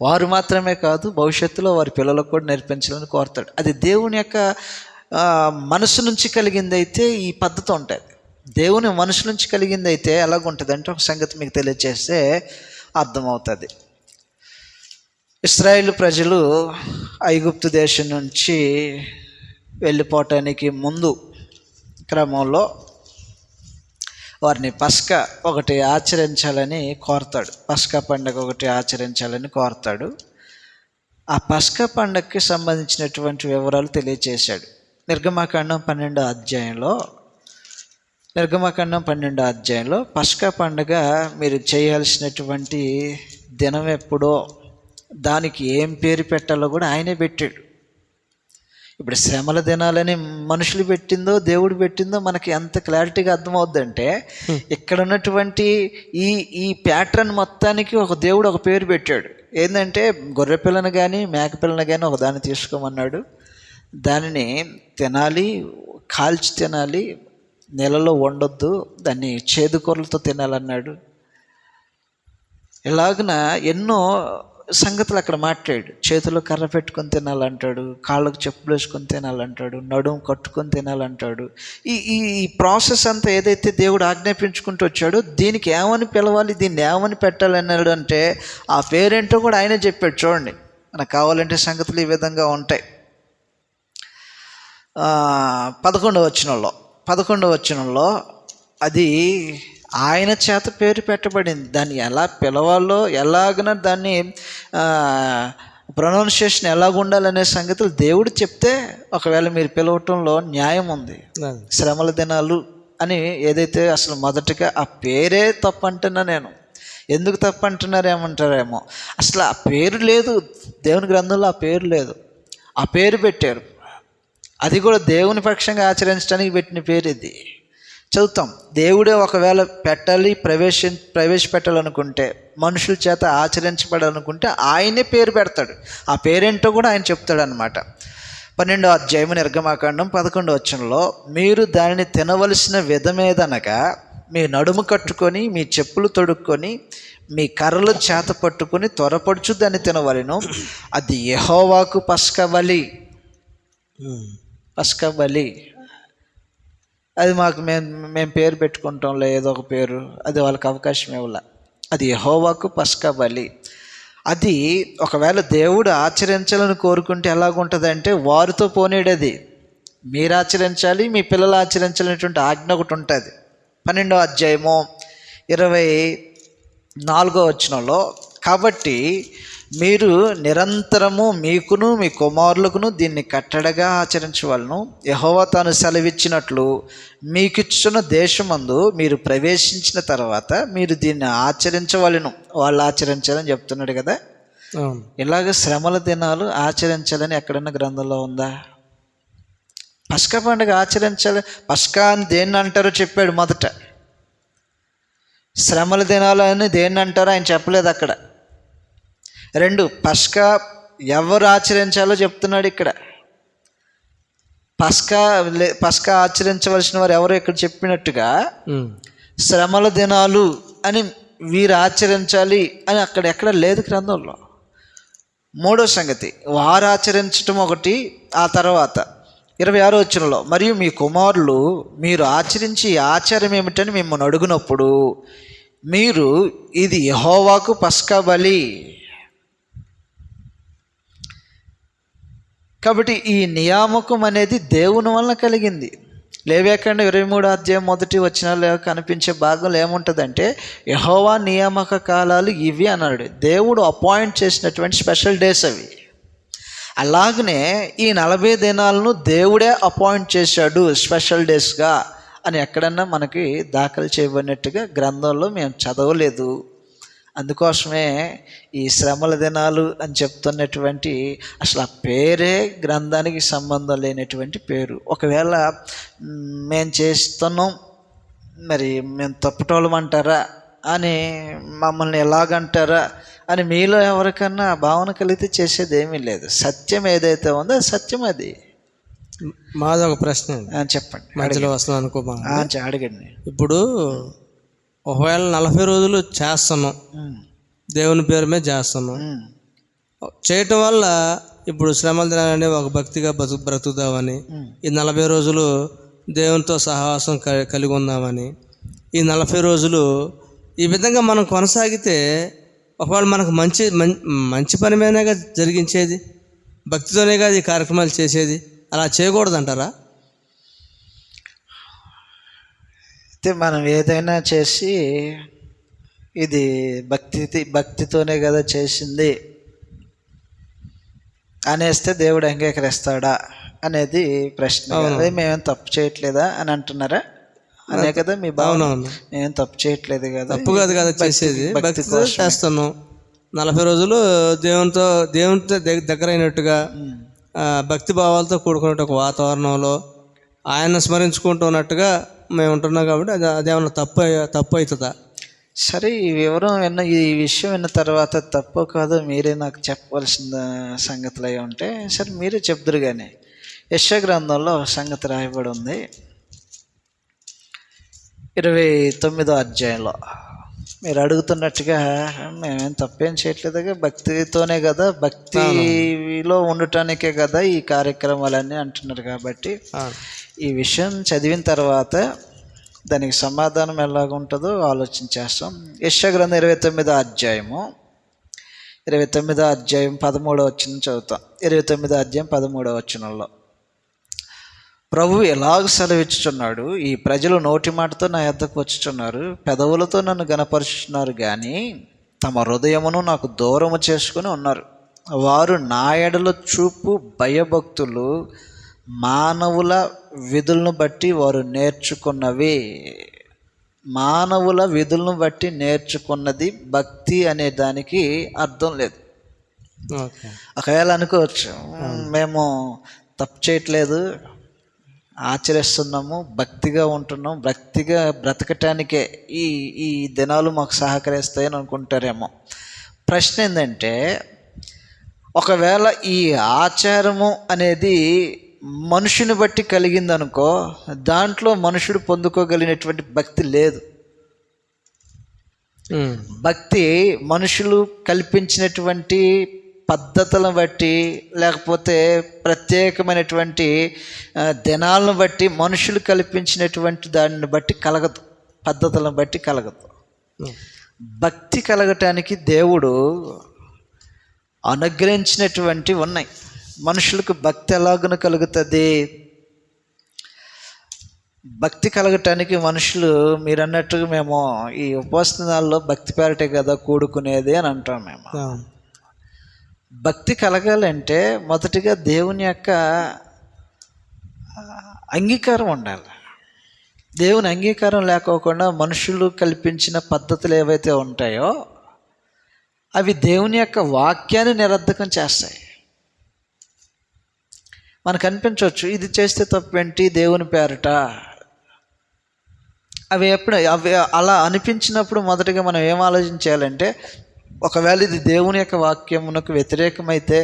వారు మాత్రమే కాదు, భవిష్యత్తులో వారి పిల్లలకు కూడా నేర్పించాలని కోరతాడు. అది దేవుని యొక్క మనసు నుంచి కలిగింది అయితే ఈ పద్ధతి ఉంటుంది. దేవుని మనసు నుంచి కలిగింది అయితే ఎలాగుంటుంది అంటే, ఒక సంగతి మీకు తెలియజేస్తే అర్థమవుతుంది. ఇశ్రాయేలు ప్రజలు ఐగుప్తు దేశం నుంచి వెళ్ళిపోవటానికి ముందు క్రమంలో వారిని పస్కా ఒకటి ఆచరించాలని కోరతాడు. పస్కా పండుగ ఒకటి ఆచరించాలని కోరతాడు. ఆ పస్కా పండుగకి సంబంధించినటువంటి వివరాలు తెలియచేశాడు. నిర్గమకాండం 12వ అధ్యాయంలో పస్కా పండుగ మీరు చేయాల్సినటువంటి దినం ఎప్పుడో, దానికి ఏం పేరు పెట్టాలో కూడా ఆయనే పెట్టాడు. ఇప్పుడు శ్రమల దినాలని మనుషులు పెట్టిందో దేవుడు పెట్టిందో మనకి ఎంత క్లారిటీగా అర్థమవుద్దంటే, ఇక్కడ ఉన్నటువంటి ఈ ప్యాటర్న్ మొత్తానికి ఒక దేవుడు ఒక పేరు పెట్టాడు. ఏంటంటే గొర్రె పిల్లను కానీ మేక పిల్లను కానీ ఒక దాన్ని తీసుకోమన్నాడు, దానిని తినాలి, కాల్చి తినాలి, నెలలో వండొద్దు, దాన్ని చేదుకూరలతో తినాలన్నాడు. ఇలాగున ఎన్నో సంగతులు అక్కడ మాట్లాడు. చేతిలో కర్ర పెట్టుకొని తినాలంటాడు, కాళ్ళకు చెప్పులు వేసుకొని తినాలంటాడు, నడుము కట్టుకొని తినాలంటాడు. ఈ ప్రాసెస్ అంతా ఏదైతే దేవుడు ఆజ్ఞాపించుకుంటూ వచ్చాడో, దీనికి ఏమని పిలవాలి, దీన్ని ఏమని పెట్టాలన్నాడు అంటే ఆ పేరేంటో కూడా ఆయనే చెప్పాడు. చూడండి, మనకు కావాలంటే సంగతులు ఈ విధంగా ఉంటాయి. 11వ వచనంలో అది ఆయన చేత పేరు పెట్టబడింది. దాన్ని ఎలా పిలవాలో, ఎలాగన దాన్ని ప్రొనౌన్సియేషన్ ఎలాగ ఉండాలనే సంగతులు దేవుడు చెప్తే ఒకవేళ మీరు పిలవటంలో న్యాయం ఉంది. శ్రమల దినాలు అని ఏదైతే అసలు మొదటగా ఆ పేరే తప్పు అంటున్నా నేను. ఎందుకు తప్పు అంటున్నారేమంటారేమో, అసలు ఆ పేరు లేదు దేవుని గ్రంథంలో, ఆ పేరు లేదు. ఆ పేరు పెట్టారు, అది కూడా దేవుని పక్షంగా ఆచరించడానికి పెట్టిన పేరు ఇది. చదువుతాం. దేవుడే ఒకవేళ పెట్టాలి, ప్రవేశపెట్టాలనుకుంటే, మనుషుల చేత ఆచరించబడాలనుకుంటే ఆయనే పేరు పెడతాడు. ఆ పేరేంటో కూడా ఆయన చెప్తాడు అనమాట. 12వ అధ్యాయం నిర్గమకాండం 11వ వచనంలో, మీరు దానిని తినవలసిన విధమేదనగా మీ నడుము కట్టుకొని, మీ చెప్పులు తొడుక్కొని, మీ కర్రలు చేత పట్టుకొని త్వరపడుచు దాన్ని తినవలెను. అది యెహోవాకు పస్కా బలి. అది మాకు మేము పేరు పెట్టుకుంటాంలే ఏదో ఒక పేరు, అది వాళ్ళకి అవకాశం ఇవ్వాల. అది యెహోవాకు పస్కా బలి. అది ఒకవేళ దేవుడు ఆచరించాలని కోరుకుంటే ఎలాగుంటుందంటే, వారితో పోనేడది మీరు ఆచరించాలి, మీ పిల్లలు ఆచరించాలనేటువంటి ఆజ్ఞ ఒకటి ఉంటుంది. 12వ అధ్యాయము 24వ వచనంలో, కాబట్టి మీరు నిరంతరము మీకును మీ కుమారులకును దీన్ని కట్టడగా ఆచరించవలను. యెహోవా తాను సెలవిచ్చినట్లు మీకిచ్చున్న దేశమందు మీరు ప్రవేశించిన తర్వాత మీరు దీన్ని ఆచరించవలను. వాళ్ళు ఆచరించాలని చెప్తున్నాడు కదా. ఇలాగ శ్రమల దినాలు ఆచరించాలని ఎక్కడన్నా గ్రంథంలో ఉందా? పస్కా పండుగ ఆచరించాలి. పస్కా అని దేన్ని అంటారో చెప్పాడు మొదట. శ్రమల దినాలు అని దేన్ని అంటారో ఆయన చెప్పలేదు అక్కడ. 2, పస్కా ఎవరు ఆచరించాలో చెప్తున్నాడు ఇక్కడ. పస్కా ఆచరించవలసిన వారు ఎవరో ఇక్కడ చెప్పినట్టుగా శ్రమల దినాలు అని వీరు ఆచరించాలి అని అక్కడ ఎక్కడ లేదు గ్రంథంలో. 3వ సంగతి, వారు ఆచరించటం ఒకటి. ఆ తర్వాత 26వ వచనంలో, మరియు మీ కుమారులు మీరు ఆచరించి ఆచారం ఏమిటని మిమ్మల్ని అడుగునప్పుడు మీరు ఇది యెహోవాకు పస్కా బలి. కాబట్టి ఈ నియామకం అనేది దేవుని వలన కలిగింది. లేవ్యాకాండం 23వ అధ్యాయం 1వ వచనాల్లో కనిపించే భాగంలో ఏముంటుందంటే, యెహోవా నియామక కాలాలు ఇవి అన్నాడు. దేవుడు అపాయింట్ చేసినటువంటి స్పెషల్ డేస్ అవి. అలాగనే ఈ 40 దినాలను దేవుడే అపాయింట్ చేశాడు స్పెషల్ డేస్గా అని ఎక్కడన్నా మనకి దాఖలు చేయబడినట్టుగా గ్రంథంలో మేము చదవలేదు. అందుకోసమే ఈ శ్రమల దినాలు అని చెప్తున్నటువంటి అసలు ఆ పేరే గ్రంథానికి సంబంధం లేనటువంటి పేరు. ఒకవేళ మేము చేస్తున్నాం, మరి మేము తప్పుటోళ్ళం అంటారా అని, మమ్మల్ని ఎలాగంటారా అని మీలో ఎవరికన్నా భావన కలిగితే చేసేది ఏమీ లేదు. సత్యం ఏదైతే ఉందో సత్యం అది. మాది ఒక ప్రశ్న చెప్పండి. మధ్యలో వస్తున్నాం అనుకో, అడగండి. ఇప్పుడు ఒకవేళ 40 రోజులు చేస్తున్నాం, దేవుని పేరు మీద చేస్తున్నాం, చేయటం వల్ల ఇప్పుడు శ్రమల దినాలని ఒక భక్తిగా బ్రతుకుదామని, ఈ 40 రోజులు దేవునితో సహవాసం కలిగి ఉందామని, ఈ 40 రోజులు ఈ విధంగా మనం కొనసాగితే ఒకవేళ మనకు మంచి పని మీదగా జరిగించేది, భక్తితోనే కాదు ఈ కార్యక్రమాలు చేసేది. అలా చేయకూడదంటారా? అయితే మనం ఏదైనా చేసి ఇది భక్తితోనే కదా చేసింది అనేస్తే దేవుడు అంగీకరిస్తాడా అనేది ప్రశ్న. అదే మేమేం తప్పు చేయట్లేదా అని అంటున్నారా అనే కదా మీ భావన? మేమేం తప్పు చేయట్లేదు కదా, తప్పు కాదు కదా చేసేది, భక్తితో చేస్తాను. 40 రోజులు దేవునితో దగ్గర అయినట్టుగా భక్తి భావాలతో కూడుకున్న ఒక వాతావరణంలో ఆయన స్మరించుకుంటున్నట్టుగా మేము ఉంటున్నాం కాబట్టి అదేమన్నా తప్పు అవుతుందా? సరే, ఈ విషయం విన్న తర్వాత తప్పు కాదు మీరే నాకు చెప్పవలసిన సంగతులు అయి ఉంటే సరే మీరే చెప్దురు. కానీ యెషయా గ్రంథంలో సంగతి రాయబడి ఉంది 29వ అధ్యాయంలో. మీరు అడుగుతున్నట్టుగా మేమేం తప్పేం చేయట్లేదుగా, భక్తితోనే కదా, భక్తిలో ఉండటానికే కదా ఈ కార్యక్రమాలన్నీ అంటున్నారు. కాబట్టి ఈ విషయం చదివిన తర్వాత దానికి సమాధానం ఎలాగుంటుందో ఆలోచన చేస్తాం. యెషయా గ్రంథం 29వ అధ్యాయం 13వ వచనం చదువుతాం. 29వ అధ్యాయం 13వ వచనంలో ప్రభువు ఎలాగ సెలవిచ్చుచున్నాడు, ఈ ప్రజలు నోటి మాటతో నా యొద్దకు వచ్చుచున్నారు, పెదవులతో నన్ను గనపరుచుచున్నారు, కానీ తమ హృదయమును నాకు దూరము చేసుకుని ఉన్నారు. వారు నా ఎడల చూపు భయభక్తులు మానవుల విధులను బట్టి వారు నేర్చుకున్నవి. మానవుల విధులను బట్టి నేర్చుకున్నది భక్తి అనే దానికి అర్థం లేదు. ఒకవేళ అనుకోవచ్చు మేము తప్పు చేయట్లేదు, ఆచరిస్తున్నాము, భక్తిగా ఉంటున్నాం, భక్తిగా బ్రతకటానికే ఈ దినాలు మాకు సహకరిస్తాయని అనుకుంటారేమో. ప్రశ్న ఏంటంటే, ఒకవేళ ఈ ఆచారము అనేది మనుషుని బట్టి కలిగిందనుకో, దాంట్లో మనుషుడు పొందుకోగలిగినటువంటి భక్తి లేదు. భక్తి మనుషులు కల్పించినటువంటి పద్ధతులను బట్టి, లేకపోతే ప్రత్యేకమైనటువంటి దినాలను బట్టి, మనుషులు కల్పించినటువంటి దానిని బట్టి కలగదు, పద్ధతులను బట్టి కలగదు. భక్తి కలగటానికి దేవుడు అనుగ్రహించినటువంటి ఉన్నాయి. మనుషులకు భక్తి ఎలాగన కలుగుతుంది? భక్తి కలగటానికి మనుషులు మీరు అన్నట్టుగా మేము ఈ ఉపవాస దినాల్లో భక్తి పేరటే కదా కూడుకునేది అని అంటాం. మేము భక్తి కలగాలంటే మొదటిగా దేవుని యొక్క అంగీకారం ఉండాలి. దేవుని అంగీకారం లేకోకుండా మనుషులు కల్పించిన పద్ధతులు ఏవైతే ఉంటాయో అవి దేవుని యొక్క వాక్యాన్ని నిరర్ధకం చేస్తాయి. మనకు అనిపించవచ్చు ఇది చేస్తే తప్పేంటి దేవుని పేరట. అవి అలా అనిపించినప్పుడు మొదటిగా మనం ఏం ఆలోచించాలంటే, ఒకవేళ ఇది దేవుని యొక్క వాక్యమునకు వ్యతిరేకమైతే,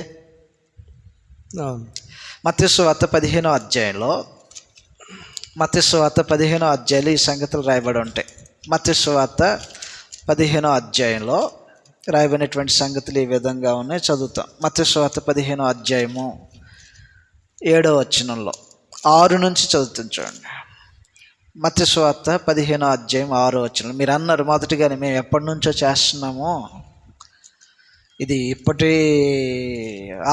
మత్తయి సువార్త 15వ అధ్యాయంలో ఈ సంగతులు రాయబడి ఉంటాయి. మత్తయి సువార్త 15వ అధ్యాయంలో రాయబడినటువంటి సంగతులు ఈ విధంగా ఉన్నాయి, చదువుతాం. మత్తయి సువార్త 15వ అధ్యాయము 7వ వచనంలో 6 నుంచి చదువుతాం చూడండి. మత్తయి సువార్త 15వ అధ్యాయం 6వ వచనం. మీరు అన్నారు మొదటిగానే మేము ఎప్పటి నుంచో చేస్తున్నాము, ఇది ఇప్పటి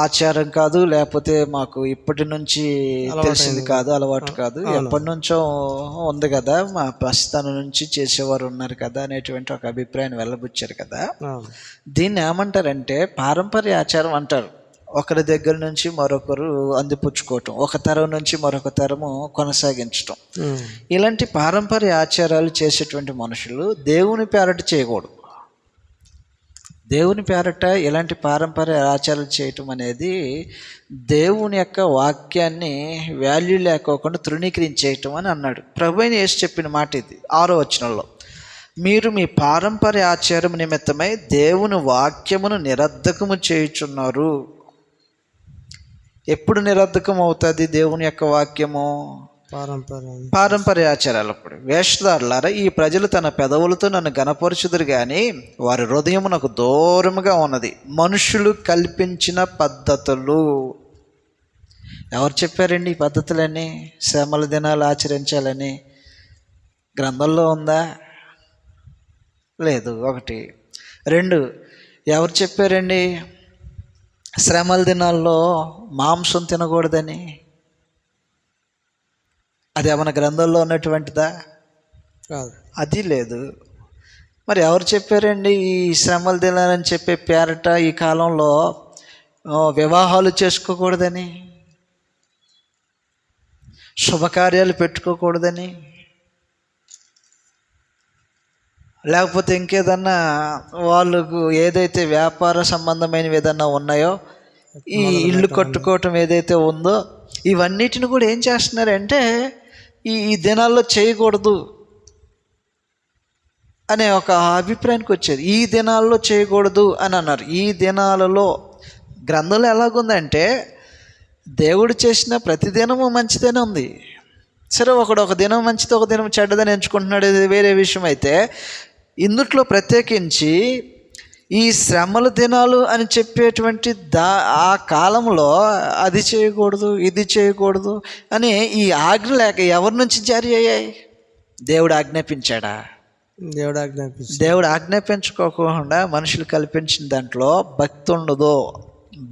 ఆచారం కాదు, లేకపోతే మాకు ఇప్పటి నుంచి తెలిసింది కాదు, అలవాటు కాదు, ఎప్పటి నుంచో ఉంది కదా, మా ప్రస్థానం నుంచి చేసేవారు ఉన్నారు కదా అనేటువంటి ఒక అభిప్రాయాన్ని వెళ్ళబుచ్చారు కదా. దీన్ని ఏమంటారంటే పారంపర్య ఆచారం అంటారు. ఒకరి దగ్గర నుంచి మరొకరు అందిపుచ్చుకోవటం, ఒక తరం నుంచి మరొక తరము కొనసాగించటం. ఇలాంటి పారంపర్య ఆచారాలు చేసేటువంటి మనుషులు దేవుని పేరట చేయకూడదు. దేవుని పేరట ఇలాంటి పారంపర్య ఆచారాలు చేయటం అనేది దేవుని యొక్క వాక్యాన్ని వాల్యూ లేకోకుండా తృణీకరించేయటం అని అన్నాడు. ప్రభువైన యేసు చెప్పిన మాట ఇది 6వ వచనంలో. మీరు మీ పారంపర్య ఆచారం నిమిత్తమై దేవుని వాక్యమును నిరర్ధకము చేయుచున్నారు. ఎప్పుడు నిరర్ధకం అవుతుంది దేవుని యొక్క వాక్యము? పారంపర్య ఆచారాలప్పుడు. వేషధారులారా, ఈ ప్రజలు తన పెదవులతో నన్ను గనపరుచుదురు కానీ వారి హృదయం నాకు దూరముగా ఉన్నది. మనుషులు కల్పించిన పద్ధతులు. ఎవరు చెప్పారండి ఈ పద్ధతులన్నీ? శ్రమల దినాలు ఆచరించాలని గ్రంథంలో ఉందా? లేదు. 1. 2, ఎవరు చెప్పారండి శ్రమల దినాల్లో మాంసం తినకూడదని? అది ఏమైనా గ్రంథంలో ఉన్నటువంటిదా? అది లేదు. మరి ఎవరు చెప్పారండి ఈ శ్రమల దినాలని చెప్పే పేరట ఈ కాలంలో వివాహాలు చేసుకోకూడదని? శుభకార్యాలు పెట్టుకోకూడదని, లేకపోతే ఇంకేదన్నా వాళ్ళకు ఏదైతే వ్యాపార సంబంధమైనవి ఏదన్నా ఉన్నాయో, ఈ ఇల్లు కట్టుకోవటం ఏదైతే ఉందో, ఇవన్నిటిని కూడా ఏం చేస్తున్నారంటే ఈ దినాల్లో చేయకూడదు అనే ఒక అభిప్రాయానికి వచ్చేది. ఈ దినాల్లో చేయకూడదు అని అన్నారు. ఈ దినాలలో గ్రంథంలో ఎలాగుందంటే దేవుడు చేసిన ప్రతి దినము మంచిదనే ఉంది. సరే, ఒక దినం మంచిది, ఒక దినం చెడ్డదని ఎంచుకుంటున్నాడు, ఇది వేరే విషయం. అయితే ఇందుట్లో ప్రత్యేకించి ఈ శ్రమల దినాలు అని చెప్పేటువంటి ఆ కాలంలో అది చేయకూడదు, ఇది చేయకూడదు అని ఈ ఆజ్ఞ లేక ఎవరి నుంచి జారీ అయ్యాయి? దేవుడు ఆజ్ఞాపించాడా? దేవుడు ఆజ్ఞాపించుకోకుండా మనుషులు కల్పించిన దాంట్లో భక్తి ఉండదు.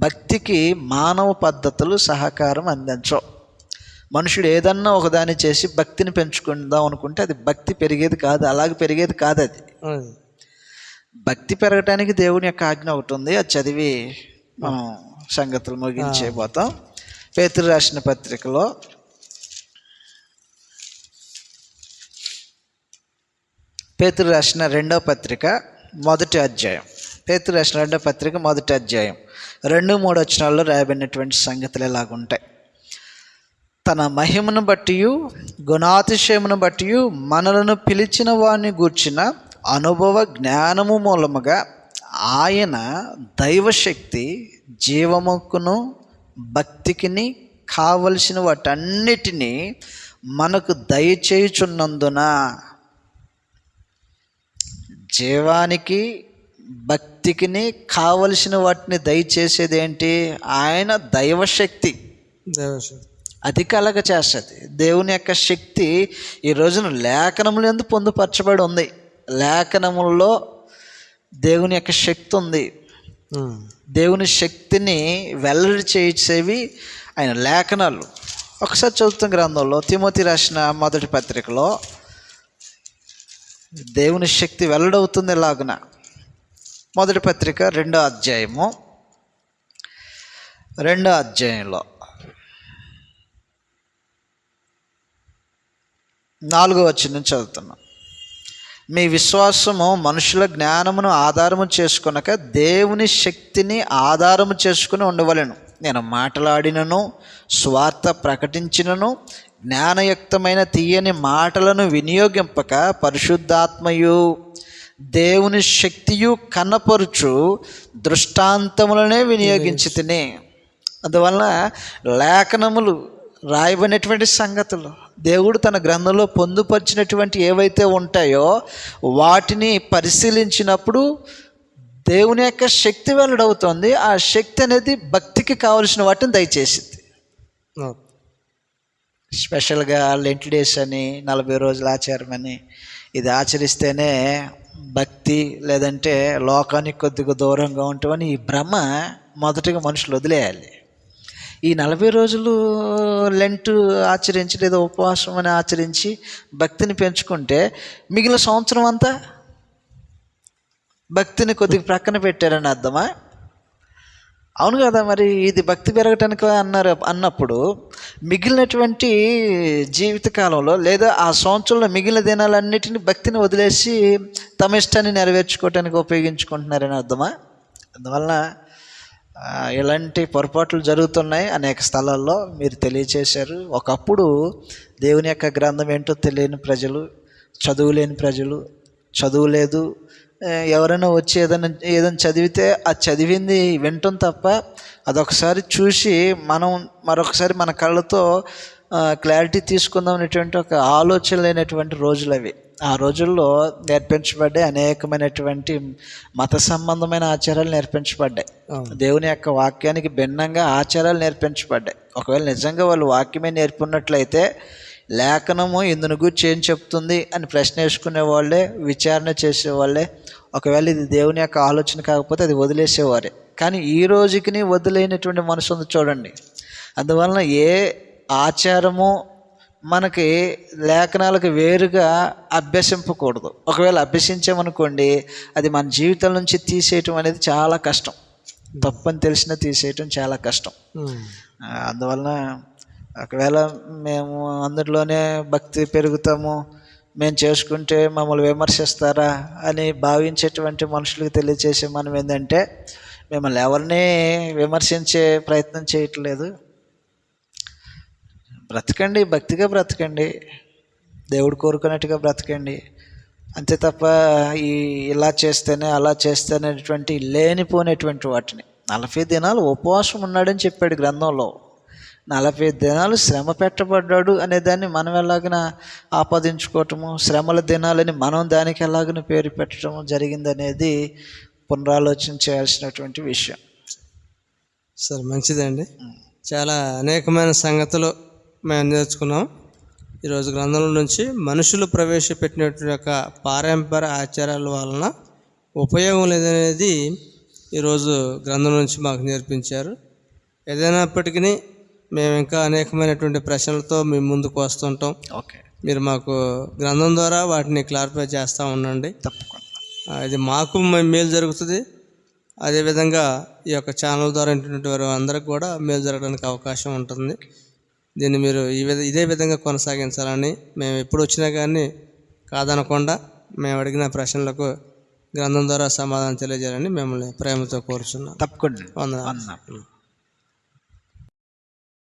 భక్తికి మానవ పద్ధతులు సహకారం అందించవు. మనుషుడు ఏదన్నా ఒకదాన్ని చేసి భక్తిని పెంచుకుందాం అనుకుంటే అది భక్తి పెరిగేది కాదు, అలాగే పెరిగేది కాదు. అది భక్తి పెరగటానికి దేవుని యొక్క ఆజ్ఞ ఒకటి ఉంది. అది చదివి మనం సంగతులు ముగించేపోతాం. పేతురు రాసిన పత్రికలో పేతురు రాసిన రెండవ పత్రిక మొదటి అధ్యాయం, పేతురు రాసిన రెండవ పత్రిక మొదటి అధ్యాయం 2-3 వచనాల్లో రాయబడినటువంటి సంగతులు ఎలాగుంటాయి. తన మహిమను బట్టి గుణాతిశయమును బట్టి మనలను పిలిచిన వారిని గూర్చిన అనుభవ జ్ఞానము మూలముగా ఆయన దైవశక్తి జీవముకును భక్తికిని కావలసిన వాటన్నిటినీ మనకు దయచేయుచున్నందున, జీవానికి భక్తికిని కావలసిన వాటిని దయచేసేది ఏంటి? ఆయన దైవశక్తి. అది కలగ చేస్తుంది. దేవుని యొక్క శక్తి ఈ రోజున లేఖనములు ఎందుకు పొందుపరచబడి ఉంది. లేఖనముల్లో దేవుని యొక్క శక్తి ఉంది. దేవుని శక్తిని వెల్లడి చేసేవి ఆయన లేఖనాలు. ఒకసారి చదువుతున్న గ్రంథంలో తిమోతి రాసిన మొదటి పత్రికలో దేవుని శక్తి వెల్లడవుతుంది. ఎలాగున మొదటి పత్రిక 2వ అధ్యాయము 2వ అధ్యాయంలో 4వ వచనం చదువుతున్నాం. మీ విశ్వాసము మనుషుల జ్ఞానమును ఆధారము చేసుకొనక దేవుని శక్తిని ఆధారము చేసుకుని ఉండవలెను. నేను మాట్లాడినను స్వార్థ ప్రకటించినను జ్ఞానయుక్తమైన తీయని మాటలను వినియోగింపక పరిశుద్ధాత్మయు దేవుని శక్తియు కనపరుచు దృష్టాంతములనే వినియోగించి తిని. అందువలన లేఖనములు రాయబడినటువంటి సంగతులు దేవుడు తన గ్రంథంలో పొందుపరిచినటువంటి ఏవైతే ఉంటాయో వాటిని పరిశీలించినప్పుడు దేవుని యొక్క శక్తి వెల్లడవుతుంది. ఆ శక్తి అనేది భక్తికి కావలసిన వాటిని దయచేసింది. స్పెషల్గా లెంట్ డేస్ అని 40 రోజుల ఆచారం అని ఇది ఆచరిస్తేనే భక్తి, లేదంటే లోకానికి కొద్దిగా దూరంగా ఉంటామని ఈ భ్రమ మొదటిగా మనుషులు వదిలేయాలి. ఈ 40 రోజులు లెంట్ ఆచరించి లేదా ఉపవాసం అని ఆచరించి భక్తిని పెంచుకుంటే మిగిలిన సంవత్సరం అంతా భక్తిని కొద్దిగా ప్రక్కన పెట్టారని అర్థమా? అవును కదా. మరి ఇది భక్తి పెరగటానికి అన్నప్పుడు మిగిలినటువంటి జీవితకాలంలో లేదా ఆ సంవత్సరంలో మిగిలిన దినాలన్నిటిని భక్తిని వదిలేసి తమ ఇష్టాన్ని నెరవేర్చుకోవటానికి ఉపయోగించుకుంటున్నారని అర్థమా? అందువలన ఇలాంటి పొరపాట్లు జరుగుతున్నాయి అనేక స్థలాల్లో. మీరు తెలియచేశారు. ఒకప్పుడు దేవుని యొక్క గ్రంథం ఏంటో తెలియని ప్రజలు, చదువులేని ప్రజలు, చదువులేదు, ఎవరైనా వచ్చి ఏదైనా చదివితే ఆ చదివింది వింటాం తప్ప అదొకసారి చూసి మనం మరొకసారి మన కళ్ళతో క్లారిటీ తీసుకుందాం అనేటువంటి ఒక ఆలోచన లేనటువంటి రోజులు అవి. ఆ రోజుల్లో నేర్పించబడ్డాయి అనేకమైనటువంటి మత సంబంధమైన ఆచారాలు నేర్పించబడ్డాయి. దేవుని యొక్క వాక్యానికి భిన్నంగా ఆచారాలు నేర్పించబడ్డాయి. ఒకవేళ నిజంగా వాళ్ళు వాక్యమే నేర్పున్నట్లయితే లేఖనము ఇందును గురించి ఏం చెప్తుంది అని ప్రశ్న వేసుకునే వాళ్ళే, విచారణ చేసేవాళ్ళే. ఒకవేళ ఇది దేవుని యొక్క ఆలోచన కాకపోతే అది వదిలేసేవారే. కానీ ఈ రోజుకి వదిలేనటువంటి మనసు ఉంది చూడండి. అందువలన ఏ ఆచారము మనకి లేఖనాలకు వేరుగా అభ్యసింపకూడదు. ఒకవేళ అభ్యసించామనుకోండి అది మన జీవితం నుంచి తీసేయటం అనేది చాలా కష్టం. తప్పని తెలిసినా తీసేయటం చాలా కష్టం. అందువలన ఒకవేళ మేము అందులోనే భక్తి పెరుగుతాము, మేము చేసుకుంటే మమ్మల్ని విమర్శిస్తారా అని భావించేటువంటి మనుషులకు తెలియజేసే మనం ఏంటంటే, మిమ్మల్ని ఎవరిని విమర్శించే ప్రయత్నం చేయట్లేదు. బ్రతకండి, భక్తిగా బ్రతకండి, దేవుడు కోరుకున్నట్టుగా బ్రతకండి, అంతే తప్ప ఇలా చేస్తేనే అలా చేస్తేనేటువంటి లేనిపోయినటువంటి వాటిని. 40 దినాలు ఉపవాసం ఉన్నాడని చెప్పాడు గ్రంథంలో. 40 దినాలు శ్రమ పెట్టబడ్డాడు అనే దాన్ని మనం ఎలాగైనా ఆపాదించుకోవటము, శ్రమల దినాలని మనం దానికి ఎలాగైనా పేరు పెట్టడం జరిగిందనేది పునరాలోచన చేయాల్సినటువంటి విషయం. సరే, మంచిదండి. చాలా అనేకమైన సంగతులు మేము నేర్చుకున్నాం ఈరోజు గ్రంథంలో నుంచి. మనుషులు ప్రవేశపెట్టినటువంటి యొక్క పారంపర్య ఆచారాల వలన ఉపయోగం లేదనేది ఈరోజు గ్రంథం నుంచి మాకు నేర్పించారు. ఏదైనప్పటికీ మేము ఇంకా అనేకమైనటువంటి ప్రశ్నలతో మేము ముందుకు వస్తుంటాం. ఓకే, మీరు మాకు గ్రంథం ద్వారా వాటిని క్లారిఫై చేస్తూ ఉండండి. తప్పకుండా ఇది మాకు మేలు జరుగుతుంది, అదేవిధంగా ఈ యొక్క ఛానల్ ద్వారా వింటున్నటువంటి వారు అందరికి కూడా మేలు జరగడానికి అవకాశం ఉంటుంది. దీన్ని మీరు ఇదే విధంగా కొనసాగించాలని, మేము ఎప్పుడు వచ్చినా కానీ కాదనకుండా మేము అడిగిన ప్రశ్నలకు గ్రంథం ద్వారా సమాధానం తెలియజేయాలని మిమ్మల్ని ప్రేమతో కోరుచున్నాం. తప్పకుండా. వందనాలు.